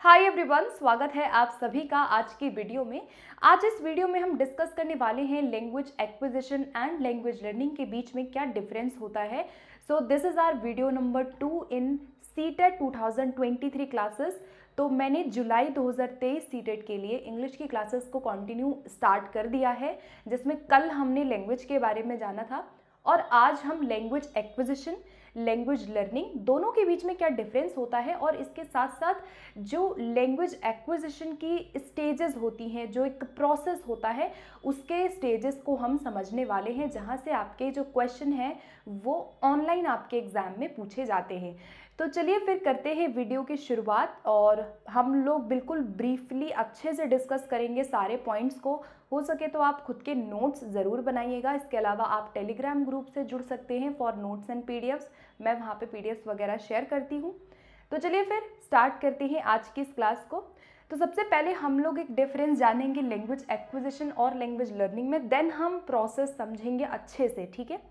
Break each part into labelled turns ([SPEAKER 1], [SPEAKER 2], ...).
[SPEAKER 1] Hi everyone, स्वागत है आप सभी का आज की वीडियो में। आज इस वीडियो में हम डिस्कस करने वाले हैं language acquisition and language learning के बीच में क्या डिफरेंस होता है। So this is our video number 2 in CTET 2023 classes. तो मैंने जुलाई 2023 सीटेट के लिए इंग्लिश की क्लासेस को कंटिन्यू स्टार्ट कर दिया है, जिसमें कल हमने लैंग्वेज के बारे में जाना था और आज हम लैंग्वेज एक्विजिशन लैंग्वेज लर्निंग दोनों के बीच में क्या डिफरेंस होता है और इसके साथ साथ जो लैंग्वेज एक्विजिशन की स्टेजेस होती हैं, जो एक प्रोसेस होता है, उसके स्टेजेस को हम समझने वाले हैं, जहां से आपके जो क्वेश्चन हैं वो ऑनलाइन आपके एग्ज़ाम में पूछे जाते हैं। तो चलिए फिर करते हैं वीडियो की शुरुआत और हम लोग बिल्कुल ब्रीफली अच्छे से डिस्कस करेंगे सारे पॉइंट्स को। हो सके तो आप खुद के नोट्स ज़रूर बनाइएगा। इसके अलावा आप टेलीग्राम ग्रुप से जुड़ सकते हैं फॉर नोट्स एंड पीडीएफ्स। मैं वहाँ पे पीडीएफ्स वगैरह शेयर करती हूँ। तो चलिए फिर स्टार्ट करते हैं आज की इस क्लास को। तो सबसे पहले हम लोग एक डिफरेंस जानेंगे लैंग्वेज एक्विजिशन और लैंग्वेज लर्निंग में, देन हम प्रोसेस समझेंगे अच्छे से, ठीक है।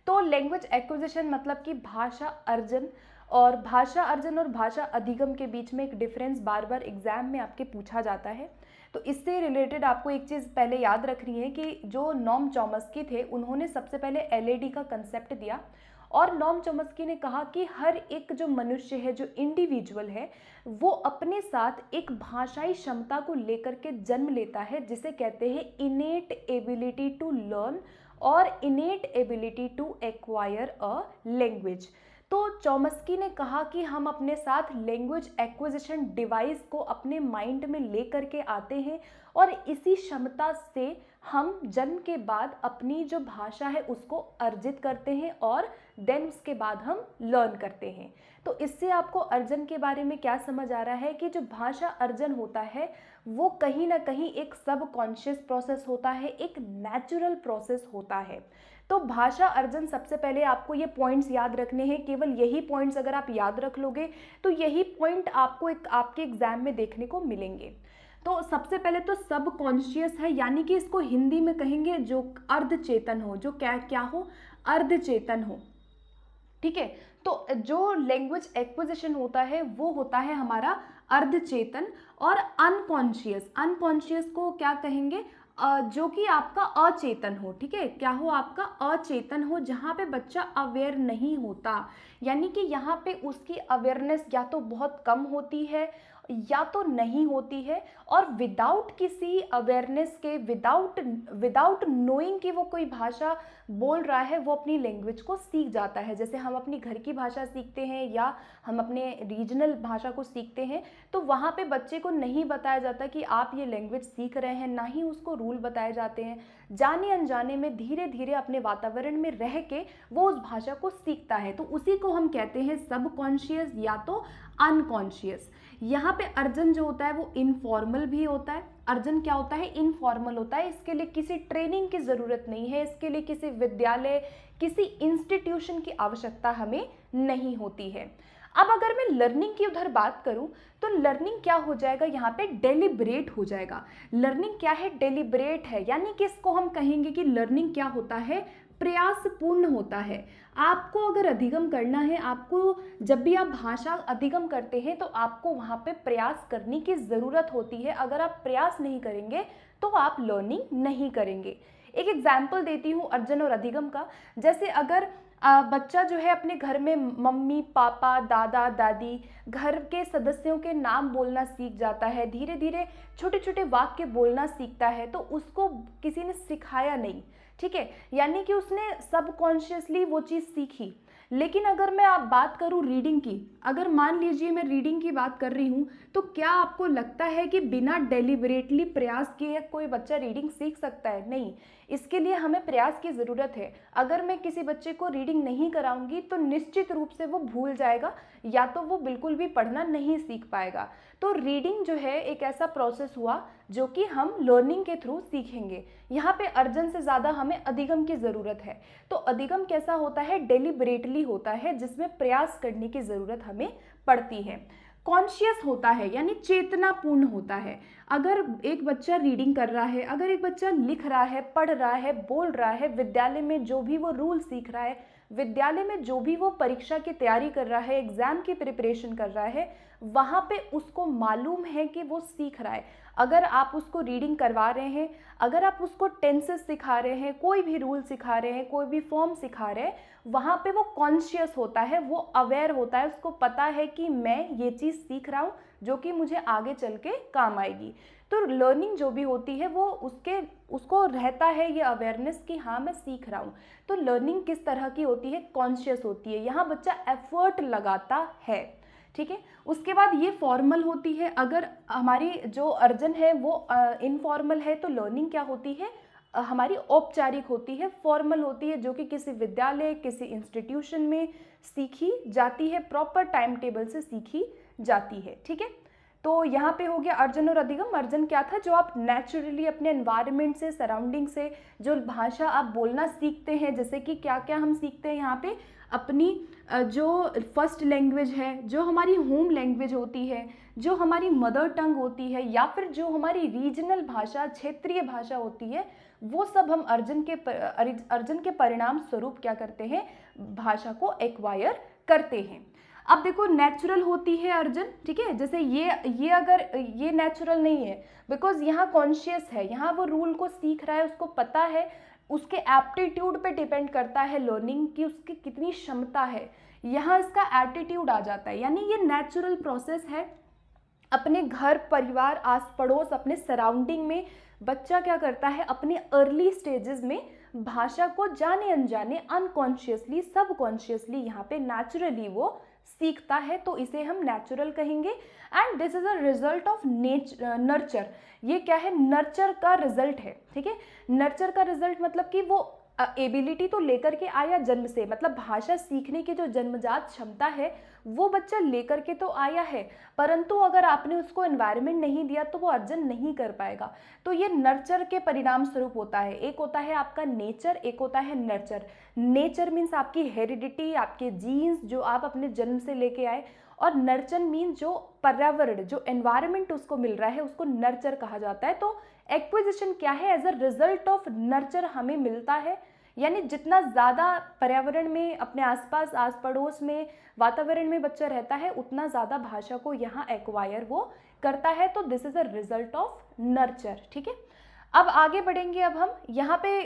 [SPEAKER 1] तो लैंग्वेज एक्विजिशन मतलब कि भाषा अर्जन, और भाषा अर्जन और भाषा अधिगम के बीच में एक डिफरेंस बार बार एग्जाम में आपके पूछा जाता है। तो इससे रिलेटेड आपको एक चीज़ पहले याद रखनी है कि जो नॉम चॉम्स्की थे, उन्होंने सबसे पहले एलएडी का कंसेप्ट दिया और नॉम चॉम्स्की ने कहा कि हर एक जो मनुष्य है, जो इंडिविजुअल है, वो अपने साथ एक भाषाई क्षमता को लेकर के जन्म लेता है, जिसे कहते हैं इनेट एबिलिटी टू लर्न और innate ability to acquire a language. तो चॉम्स्की ने कहा कि हम अपने साथ लैंग्वेज एक्विजिशन डिवाइस को अपने माइंड में ले करके आते हैं और इसी क्षमता से हम जन्म के बाद अपनी जो भाषा है उसको अर्जित करते हैं और देन उसके बाद हम लर्न करते हैं। तो इससे आपको अर्जन के बारे में क्या समझ आ रहा है कि जो भाषा अर्जन होता है वो कहीं ना कहीं एक सब कॉन्शियस प्रोसेस होता है, एक नेचुरल प्रोसेस होता है। तो भाषा अर्जन, सबसे पहले आपको ये पॉइंट्स याद रखने हैं। केवल यही पॉइंट्स अगर आप याद रख लोगे तो यही पॉइंट आपको आपके एग्जाम में देखने को मिलेंगे। तो सबसे पहले तो सब कॉन्शियस है, यानी कि इसको हिंदी में कहेंगे जो अर्ध चेतन हो, जो क्या क्या हो, अर्ध चेतन हो, ठीक है। तो जो लैंग्वेज एक्विजिशन होता है वो होता है हमारा अर्ध चेतन। और अनकॉन्शियस, अनकॉन्शियस को क्या कहेंगे, जो कि आपका अचेतन हो, ठीक है। क्या हो, आपका अचेतन हो, जहाँ पे बच्चा अवेयर नहीं होता, यानी कि यहाँ पे उसकी अवेयरनेस या तो बहुत कम होती है या तो नहीं होती है, और विदाउट किसी अवेयरनेस के, विदाउट नोइंग कि वो कोई भाषा बोल रहा है, वो अपनी लैंग्वेज को सीख जाता है। जैसे हम अपनी घर की भाषा सीखते हैं या हम अपने रीजनल भाषा को सीखते हैं, तो वहाँ पे बच्चे को नहीं बताया जाता कि आप ये लैंग्वेज सीख रहे हैं, ना ही उसको रूल बताए जाते हैं। जाने अनजाने में धीरे धीरे अपने वातावरण में रह के वो उस भाषा को सीखता है। तो उसी को हम कहते हैं सबकॉन्शियस या तो अनकॉन्शियस। यहाँ पे अर्जन जो होता है वो इनफॉर्मल भी होता है। अर्जन क्या होता है, इनफॉर्मल होता है। इसके लिए किसी ट्रेनिंग की ज़रूरत नहीं है, इसके लिए किसी विद्यालय, किसी इंस्टीट्यूशन की आवश्यकता हमें नहीं होती है। अब अगर मैं लर्निंग की उधर बात करूं तो लर्निंग क्या हो जाएगा, यहाँ पे डेलिब्रेट हो जाएगा। लर्निंग क्या है, डेलिब्रेट है, यानी कि इसको हम कहेंगे कि लर्निंग क्या होता है, प्रयासपूर्ण होता है। आपको अगर अधिगम करना है, आपको जब भी आप भाषा अधिगम करते हैं तो आपको वहाँ पे प्रयास करने की ज़रूरत होती है। अगर आप प्रयास नहीं करेंगे तो आप लर्निंग नहीं करेंगे। एक एग्जाम्पल देती हूँ अर्जन और अधिगम का। जैसे अगर बच्चा जो है अपने घर में मम्मी पापा दादा दादी, घर के सदस्यों के नाम बोलना सीख जाता है, धीरे धीरे छोटे छोटे वाक्य बोलना सीखता है, तो उसको किसी ने सिखाया नहीं, ठीक है, यानी कि उसने सबकॉन्शियसली वो चीज़ सीखी। लेकिन अगर मैं आप बात करूं रीडिंग की, अगर मान लीजिए मैं रीडिंग की बात कर रही हूं, तो क्या आपको लगता है कि बिना डेलिबरेटली प्रयास किए कोई बच्चा रीडिंग सीख सकता है? नहीं, इसके लिए हमें प्रयास की ज़रूरत है। अगर मैं किसी बच्चे को रीडिंग नहीं कराऊंगी तो निश्चित रूप से वो भूल जाएगा या तो वो बिल्कुल भी पढ़ना नहीं सीख पाएगा। तो रीडिंग जो है एक ऐसा प्रोसेस हुआ जो कि हम लर्निंग के थ्रू सीखेंगे। यहाँ पे अर्जन से ज़्यादा हमें अधिगम की ज़रूरत है। तो अधिगम कैसा होता है, डेलिबरेटली होता है, जिसमें प्रयास करने की ज़रूरत हमें पड़ती है। कॉन्शियस होता है यानी चेतनापूर्ण होता है। अगर एक बच्चा रीडिंग कर रहा है, अगर एक बच्चा लिख रहा है, पढ़ रहा है, बोल रहा है, विद्यालय में जो भी वो रूल सीख रहा है, विद्यालय में जो भी वो परीक्षा की तैयारी कर रहा है, एग्जाम की प्रिपरेशन कर रहा है, वहाँ पे उसको मालूम है कि वो सीख रहा है। अगर आप उसको रीडिंग करवा रहे हैं, अगर आप उसको टेंसेस सिखा रहे हैं, कोई भी रूल सिखा रहे हैं, कोई भी फॉर्म सिखा रहे हैं, वहाँ पे वो कॉन्शियस होता है, वो अवेयर होता है, उसको पता है कि मैं ये चीज़ सीख रहा हूँ जो कि मुझे आगे चल के काम आएगी। तो लर्निंग जो भी होती है वो उसको रहता है ये अवेयरनेस कि हाँ मैं सीख रहा हूँ। तो लर्निंग किस तरह की होती है? कॉन्शियस होती है। यहाँ बच्चा एफर्ट लगाता है, ठीक है। उसके बाद ये फॉर्मल होती है। अगर हमारी जो अर्जन है वो इनफॉर्मल है तो लर्निंग क्या होती है? हमारी औपचारिक होती है, फॉर्मल होती है, जो कि किसी विद्यालय, किसी इंस्टीट्यूशन में सीखी जाती है, प्रॉपर टाइम टेबल से सीखी जाती है, ठीक है। तो यहाँ पे हो गया अर्जन और अधिगम। अर्जन क्या था? जो आप नेचुरली अपने एनवायरनमेंट से, सराउंडिंग से जो भाषा आप बोलना सीखते हैं, जैसे कि क्या क्या हम सीखते हैं यहाँ पे, अपनी जो फर्स्ट लैंग्वेज है, जो हमारी होम लैंग्वेज होती है, जो हमारी मदर टंग होती है, या फिर जो हमारी रीजनल भाषा, क्षेत्रीय भाषा होती है, वो सब हम अर्जन के परिणाम स्वरूप क्या करते हैं? भाषा को एक्वायर करते हैं। अब देखो नेचुरल होती है अर्जन, ठीक है। जैसे ये अगर ये नेचुरल नहीं है, बिकॉज यहाँ कॉन्शियस है, यहाँ वो रूल को सीख रहा है, उसको पता है, उसके एप्टीट्यूड पे डिपेंड करता है लर्निंग की, उसकी कितनी क्षमता है, यहाँ इसका एटीट्यूड आ जाता है। यानी ये नेचुरल प्रोसेस है। अपने घर परिवार, आस पड़ोस, अपने सराउंडिंग में बच्चा क्या करता है? अपने अर्ली स्टेजेस में भाषा को जाने अनजाने, अनकॉन्शियसली, सबकॉन्शियसली, यहाँ पे नेचुरली वो सीखता है। तो इसे हम नेचुरल कहेंगे। And this is a result of nurture. ये क्या है? नर्चर का रिजल्ट है, ठीक है। नर्चर का रिजल्ट मतलब कि वो एबिलिटी तो लेकर के आया जन्म से, मतलब भाषा सीखने की जो जन्मजात क्षमता है वो बच्चा लेकर के तो आया है, परंतु अगर आपने उसको एनवायरनमेंट नहीं दिया तो वो अर्जन नहीं कर पाएगा। तो ये नर्चर के परिणाम स्वरूप होता है। एक होता है आपका नेचर, एक होता है नर्चर। नेचर मीन्स आपकी हेरिडिटी, आपके जीन्स जो आप अपने जन्म से लेके आए, और नर्चर मीन्स जो पर्यावरण, जो एनवायरनमेंट उसको मिल रहा है, उसको नर्चर कहा जाता है। तो एक्विजिशन क्या है? As a result of nurture हमें मिलता है। यानी जितना ज़्यादा पर्यावरण में, अपने आसपास, आस पड़ोस में, वातावरण में बच्चा रहता है, उतना ज़्यादा भाषा को यहाँ एक्वायर वो करता है। तो this is a result of nurture, ठीक है। अब आगे बढ़ेंगे। अब हम यहाँ पे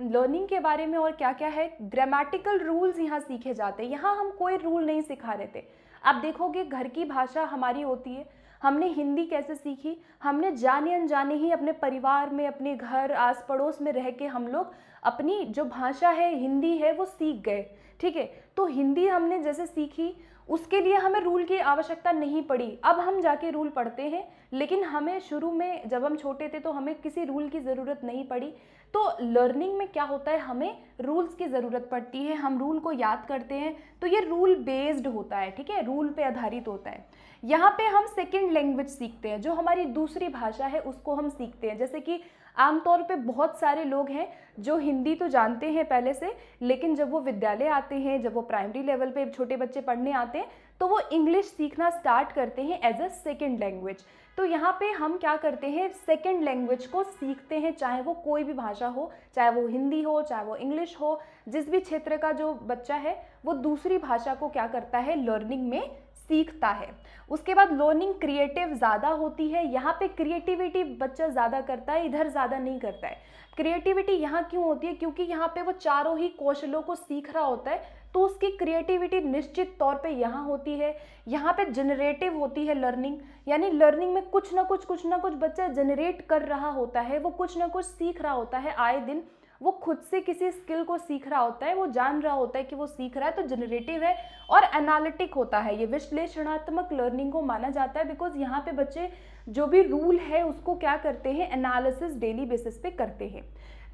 [SPEAKER 1] लर्निंग के बारे में और क्या क्या है, ग्रामेटिकल रूल्स यहाँ सीखे जाते हैं। यहाँ हम कोई रूल नहीं सिखा रहे थे। आप देखोगे घर की भाषा हमारी होती है। हमने हिंदी कैसे सीखी? हमने जाने अनजाने ही अपने परिवार में, अपने घर, आस पड़ोस में रह के हम लोग अपनी जो भाषा है, हिंदी है, वो सीख गए, ठीक है। तो हिंदी हमने जैसे सीखी, उसके लिए हमें रूल की आवश्यकता नहीं पड़ी। अब हम जाके रूल पढ़ते हैं, लेकिन हमें शुरू में जब हम छोटे थे तो हमें किसी रूल की ज़रूरत नहीं पड़ी। तो लर्निंग में क्या होता है? हमें रूल्स की ज़रूरत पड़ती है, हम रूल को याद करते हैं। तो ये रूल बेस्ड होता है, ठीक है, रूल पे आधारित होता है। यहाँ पे हम सेकेंड लैंग्वेज सीखते हैं, जो हमारी दूसरी भाषा है उसको हम सीखते हैं। जैसे कि आमतौर पे बहुत सारे लोग हैं जो हिंदी तो जानते हैं पहले से, लेकिन जब वो विद्यालय आते हैं, जब वो प्राइमरी लेवल पे छोटे बच्चे पढ़ने आते हैं, तो वो इंग्लिश सीखना स्टार्ट करते हैं एज अ सेकेंड लैंग्वेज। तो यहाँ पे हम क्या करते हैं? सेकेंड लैंग्वेज को सीखते हैं, चाहे वो कोई भी भाषा हो, चाहे वो हिंदी हो, चाहे वो इंग्लिश हो। जिस भी क्षेत्र का जो बच्चा है वो दूसरी भाषा को क्या करता है? लर्निंग में सीखता है। उसके बाद लर्निंग क्रिएटिव ज़्यादा होती है। यहाँ पे क्रिएटिविटी बच्चा ज़्यादा करता है, इधर ज़्यादा नहीं करता है। क्रिएटिविटी यहाँ क्यों होती है? क्योंकि यहाँ पे वो चारों ही कौशलों को सीख रहा होता है, तो उसकी क्रिएटिविटी निश्चित तौर पे यहाँ होती है। यहाँ पे जनरेटिव होती है लर्निंग, यानी लर्निंग में कुछ ना कुछ बच्चा जनरेट कर रहा होता है, वो कुछ ना कुछ सीख रहा होता है आए दिन। वो खुद से किसी स्किल को सीख रहा होता है, वो जान रहा होता है कि वो सीख रहा है, तो जनरेटिव है। और एनालिटिक होता है, ये विश्लेषणात्मक लर्निंग को माना जाता है, बिकॉज यहाँ पे बच्चे जो भी रूल है उसको क्या करते हैं? एनालिसिस डेली बेसिस पे करते हैं।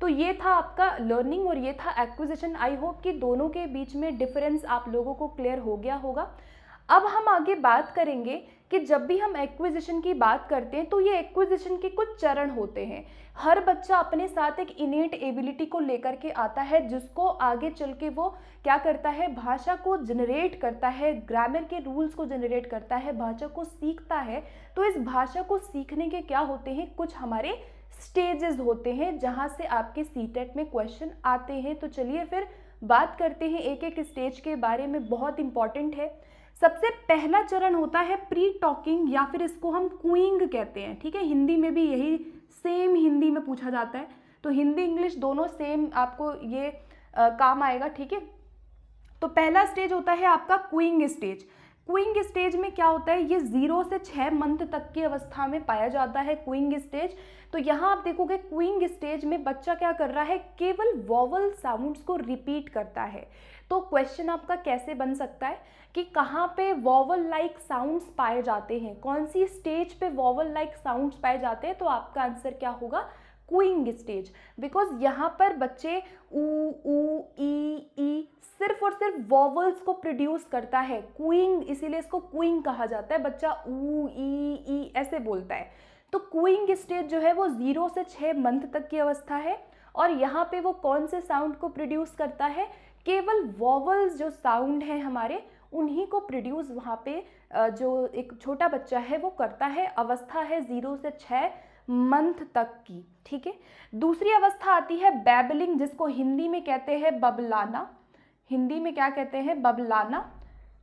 [SPEAKER 1] तो ये था आपका लर्निंग और ये था एक्विजिशन। आई होप कि दोनों के बीच में डिफरेंस आप लोगों को क्लियर हो गया होगा। अब हम आगे बात करेंगे कि जब भी हम एक्विजिशन की बात करते हैं तो ये एक्विजिशन के कुछ चरण होते हैं। हर बच्चा अपने साथ एक इनेट एबिलिटी को लेकर के आता है, जिसको आगे चल के वो क्या करता है? भाषा को जनरेट करता है, ग्रामर के रूल्स को जनरेट करता है, भाषा को सीखता है। तो इस भाषा को सीखने के क्या होते हैं? कुछ हमारे स्टेजेस होते हैं, जहाँ से आपके सीटेट में क्वेश्चन आते हैं। तो चलिए फिर बात करते हैं एक एक स्टेज के बारे में, बहुत इंपॉर्टेंट है। सबसे पहला चरण होता है प्री टॉकिंग या फिर इसको हम कूइंग कहते हैं, ठीक है। हिंदी में भी यही सेम हिंदी में पूछा जाता है, तो हिंदी इंग्लिश दोनों सेम आपको ये काम आएगा, ठीक है। तो पहला स्टेज होता है आपका क्यूइंग स्टेज। क्यूइंग स्टेज में क्या होता है, ये 0 से 6 मंथ तक की अवस्था में पाया जाता है क्यूइंग स्टेज। तो यहाँ आप देखोगे क्यूइंग स्टेज में बच्चा क्या कर रहा है, केवल वॉवल साउंड्स को रिपीट करता है। तो क्वेश्चन आपका कैसे बन सकता है कि कहाँ पे वॉवल लाइक साउंड्स पाए जाते हैं, कौन सी स्टेज पे वॉवल लाइक साउंड्स पाए जाते हैं, तो आपका आंसर क्या होगा, क्यूइंग स्टेज। बिकॉज यहाँ पर बच्चे ऊ ई सिर्फ और सिर्फ वॉवल्स को प्रोड्यूस करता है, क्यूइंग, इसीलिए इसको क्यूइंग कहा जाता है। बच्चा ऊ ई ऐसे बोलता है। तो क्यूइंग स्टेज जो है वो 0 से 6 मंथ तक की अवस्था है, और यहाँ पे वो कौन से साउंड को प्रोड्यूस करता है, केवल वॉवल्स जो साउंड है हमारे उन्हीं को प्रोड्यूस वहाँ पे जो एक छोटा बच्चा है वो करता है। अवस्था है 0 से 6 मंथ तक की, ठीक है। दूसरी अवस्था आती है बैबलिंग, जिसको हिंदी में कहते हैं बबलाना। हिंदी में क्या कहते हैं, बबलाना,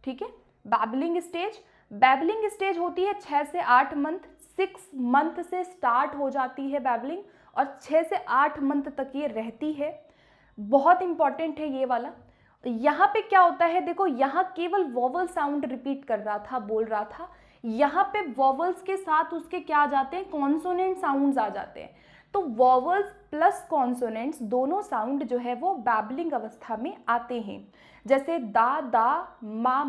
[SPEAKER 1] ठीक है। बैबलिंग स्टेज, बैबलिंग स्टेज होती है 6 से 8 मंथ, 6 मंथ से स्टार्ट हो जाती है बैबलिंग और 6 से 8 मंथ तक ये रहती है। बहुत इंपॉर्टेंट है ये वाला। यहाँ पे क्या होता है, देखो यहाँ केवल वॉवल साउंड रिपीट कर रहा था, बोल रहा था। यहाँ पे वॉवल्स के साथ उसके क्या आ जाते हैं, कॉन्सोनेंट साउंड्स आ जाते हैं। तो वॉवल्स प्लस कॉन्सोनेंट्स दोनों साउंड जो है वो बैबलिंग अवस्था में आते हैं। जैसे दा मा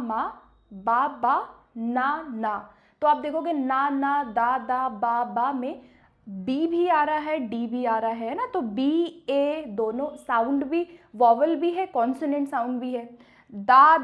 [SPEAKER 1] बा ना। तो आप देखोगे ना दा बा में बी भी आ रहा है, डी भी आ रहा है ना, तो बी ए दोनों साउंड भी, वॉवल भी है, कॉन्सोनेंट साउंड भी है। दा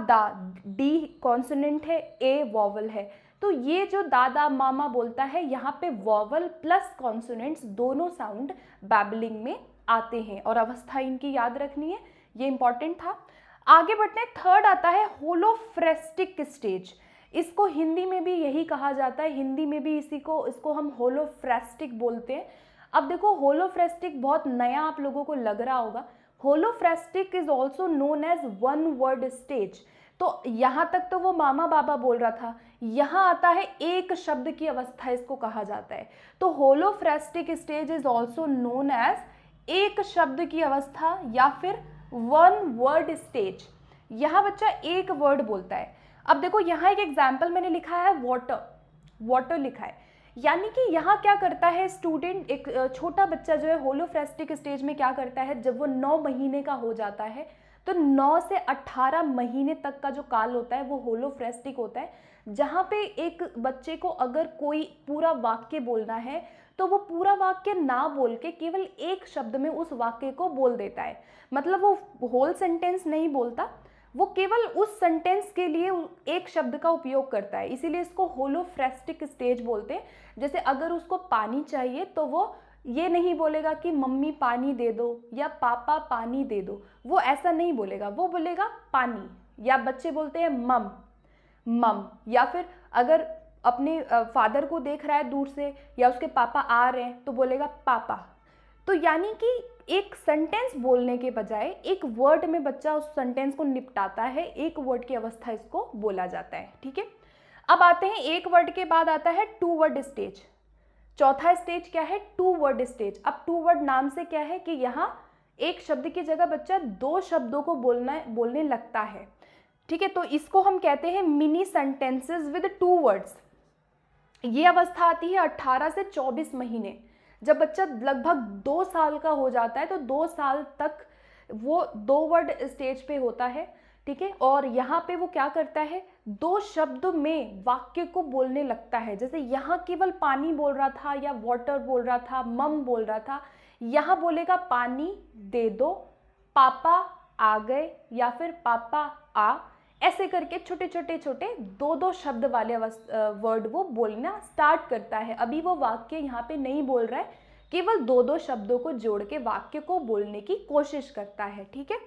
[SPEAKER 1] डी कॉन्सोनेंट है, ए वॉवल है। तो ये जो दादा मामा बोलता है, यहाँ पे वॉवल प्लस कॉन्सोनेंट्स दोनों साउंड बैबलिंग में आते हैं, और अवस्था इनकी याद रखनी है, ये इंपॉर्टेंट था। आगे बढ़ते हैं, थर्ड आता है होलोफ्रेस्टिक स्टेज। इसको हिंदी में भी यही कहा जाता है, हिंदी में भी इसको हम होलोफ्रेस्टिक बोलते हैं। अब देखो होलोफ्रेस्टिक बहुत नया आप लोगों को लग रहा होगा। Holophrastic is also known as one word stage. तो यहाँ तक तो वो मामा बाबा बोल रहा था, यहाँ आता है एक शब्द की अवस्था, इसको कहा जाता है। तो holophrastic stage is also known as एक शब्द की अवस्था या फिर वन वर्ड स्टेज। यहाँ बच्चा एक वर्ड बोलता है। अब देखो यहाँ एक एग्जाम्पल मैंने लिखा है, वाटर लिखा है, यानी कि यहाँ क्या करता है स्टूडेंट, एक छोटा बच्चा जो है होलोफ्रेस्टिक स्टेज में क्या करता है, जब वो 9 महीने का हो जाता है, तो 9 से 18 महीने तक का जो काल होता है वो होलोफ्रेस्टिक होता है, जहाँ पे एक बच्चे को अगर कोई पूरा वाक्य बोलना है तो वो पूरा वाक्य ना बोल के केवल एक शब्द में उस वाक्य को बोल देता है। मतलब वो होल सेंटेंस नहीं बोलता, वो केवल उस सेंटेंस के लिए एक शब्द का उपयोग करता है, इसीलिए इसको होलोफ्रेस्टिक स्टेज बोलते हैं। जैसे अगर उसको पानी चाहिए तो वो ये नहीं बोलेगा कि मम्मी पानी दे दो या पापा पानी दे दो, वो ऐसा नहीं बोलेगा, वो बोलेगा पानी। या बच्चे बोलते हैं मम, या फिर अगर अपने फादर को देख रहा है दूर से या उसके पापा आ रहे हैं तो बोलेगा पापा। तो यानी कि एक सेंटेंस बोलने के बजाय एक वर्ड में बच्चा उस सेंटेंस को निपटाता है, एक वर्ड की अवस्था इसको बोला जाता है, ठीक है। अब आते हैं एक वर्ड के बाद आता है 2 वर्ड स्टेज। चौथा स्टेज क्या है, 2 वर्ड स्टेज। अब 2 वर्ड नाम से क्या है कि यहाँ एक शब्द की जगह बच्चा 2 शब्दों को बोलने लगता है, ठीक है। तो इसको हम कहते हैं मिनी सेंटेंसेस विद 2 वर्ड्स। ये अवस्था आती है 18 से 24 महीने। जब बच्चा लगभग 2 साल का हो जाता है तो 2 साल तक वो 2 वर्ड स्टेज पे होता है, ठीक है। और यहाँ पे वो क्या करता है, 2 शब्द में वाक्य को बोलने लगता है। जैसे यहाँ केवल पानी बोल रहा था या वाटर बोल रहा था, मम बोल रहा था, यहाँ बोलेगा पानी दे दो, पापा आ गए या फिर पापा आ, ऐसे करके छोटे 2 शब्द वाले वर्ड वो बोलना स्टार्ट करता है। अभी वो वाक्य यहाँ पे नहीं बोल रहा है, केवल 2 शब्दों को जोड़ के वाक्य को बोलने की कोशिश करता है, ठीक है।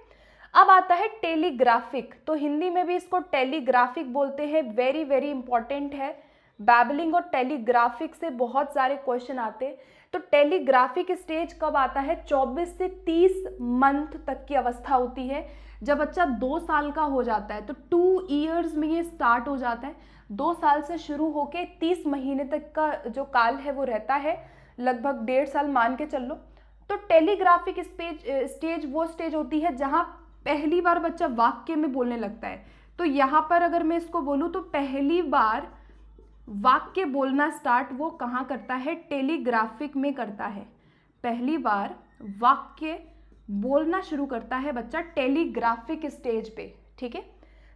[SPEAKER 1] अब आता है टेलीग्राफिक। तो हिंदी में भी इसको टेलीग्राफिक बोलते हैं, वेरी वेरी इंपॉर्टेंट है। बैबलिंग और टेलीग्राफिक से बहुत सारे क्वेश्चन आते हैं। तो टेलीग्राफिक स्टेज कब आता है, 24 से 30 मंथ तक की अवस्था होती है, जब बच्चा 2 साल का हो जाता है तो 2 ईयर्स में ये स्टार्ट हो जाता है। 2 साल से शुरू होके 30 महीने तक का जो काल है वो रहता है, लगभग 1.5 साल मान के चल लो। तो टेलीग्राफिक स्टेज वो स्टेज होती है जहाँ पहली बार बच्चा वाक्य में बोलने लगता है। तो यहाँ पर अगर मैं इसको बोलूँ तो पहली बार वाक्य बोलना स्टार्ट वो कहाँ करता है, टेलीग्राफिक में करता है। पहली बार वाक्य बोलना शुरू करता है बच्चा टेलीग्राफिक स्टेज पे, ठीक है।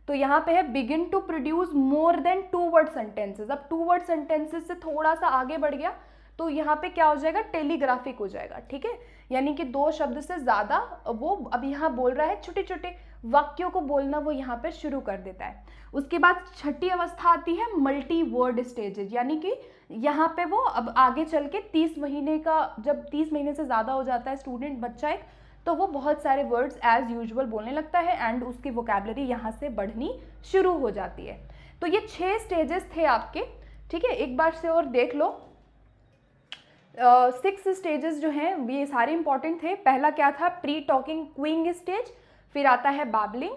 [SPEAKER 1] तो यहाँ पे है begin to produce more than 2 word sentences. अब 2 वर्ड सेंटेंसेस से थोड़ा सा आगे बढ़ गया तो यहाँ पे क्या हो जाएगा, टेलीग्राफिक हो जाएगा, ठीक है। यानी कि 2 शब्द से ज़्यादा वो अब यहाँ बोल रहा है, छोटे छोटे वाक्यों को बोलना वो यहाँ पे शुरू कर देता है। उसके बाद छठी अवस्था आती है मल्टी वर्ड स्टेजेज, यानी कि यहाँ पे वो अब आगे चल के 30 महीने का, जब 30 महीने से ज़्यादा हो जाता है स्टूडेंट बच्चा एक, तो वो बहुत सारे वर्ड्स एज यूजुअल बोलने लगता है एंड उसकी वोकैबुलरी यहाँ से बढ़नी शुरू हो जाती है। तो ये 6 स्टेजेस थे आपके, ठीक है। एक बार से और देख लो, 6 स्टेजेस जो हैं ये सारे इंपॉर्टेंट थे। पहला क्या था, प्री टॉकिंग क्विंग स्टेज, फिर आता है बाबलिंग,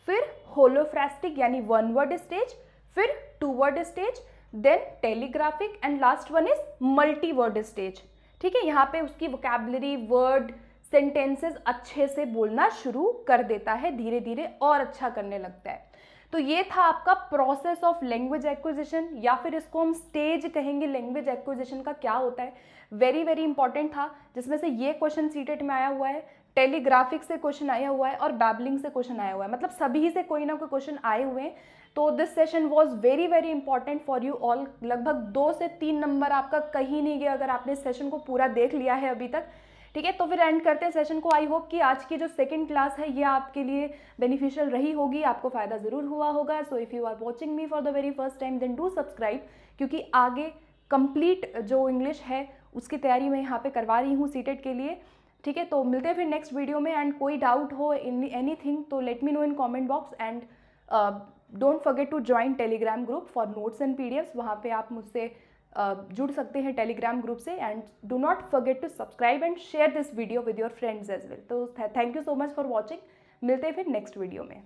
[SPEAKER 1] फिर होलोफ्रेस्टिक यानी 1 वर्ड स्टेज, फिर 2 word stage, then telegraphic and last one is multi word stage, ठीक है। यहाँ पे उसकी वोकैबुलरी, वर्ड, सेंटेंसेस अच्छे से बोलना शुरू कर देता है, धीरे धीरे और अच्छा करने लगता है। तो ये था आपका प्रोसेस ऑफ लैंग्वेज एक्विजिशन, या फिर इसको हम स्टेज कहेंगे लैंग्वेज एक्विजिशन का क्या होता है। वेरी वेरी इंपॉर्टेंट था, जिसमें से ये क्वेश्चन सीटेट में आया हुआ है, टेलीग्राफिक से क्वेश्चन आया हुआ है और बैबलिंग से क्वेश्चन आया हुआ है, मतलब सभी से कोई ना कोई क्वेश्चन आए हुए हैं। तो this session was very very important for you all. लगभग 2 से 3 नंबर आपका कहीं नहीं गया अगर आपने इस सेशन को पूरा देख लिया है अभी तक, ठीक है। तो फिर एंड करते हैं सेशन को। आई होप कि आज की जो सेकंड क्लास है ये आपके लिए बेनिफिशियल रही होगी, आपको फ़ायदा ज़रूर हुआ होगा। So if you are watching me for the very first time then do subscribe, क्योंकि आगे कंप्लीट जो इंग्लिश है उसकी तैयारी मैं यहाँ पे करवा रही हूँ सीटेट के लिए, ठीक है। तो मिलते हैं फिर नेक्स्ट वीडियो में, एंड कोई डाउट हो इन एनीथिंग तो let me know in comment box, and don't forget to join Telegram group for notes and PDFs. वहाँ पे आप मुझसे जुड़ सकते हैं टेलीग्राम ग्रुप से, and do not forget to subscribe and share this video with your friends as well. तो thank you so much for watching, मिलते हैं फिर नेक्स्ट वीडियो में।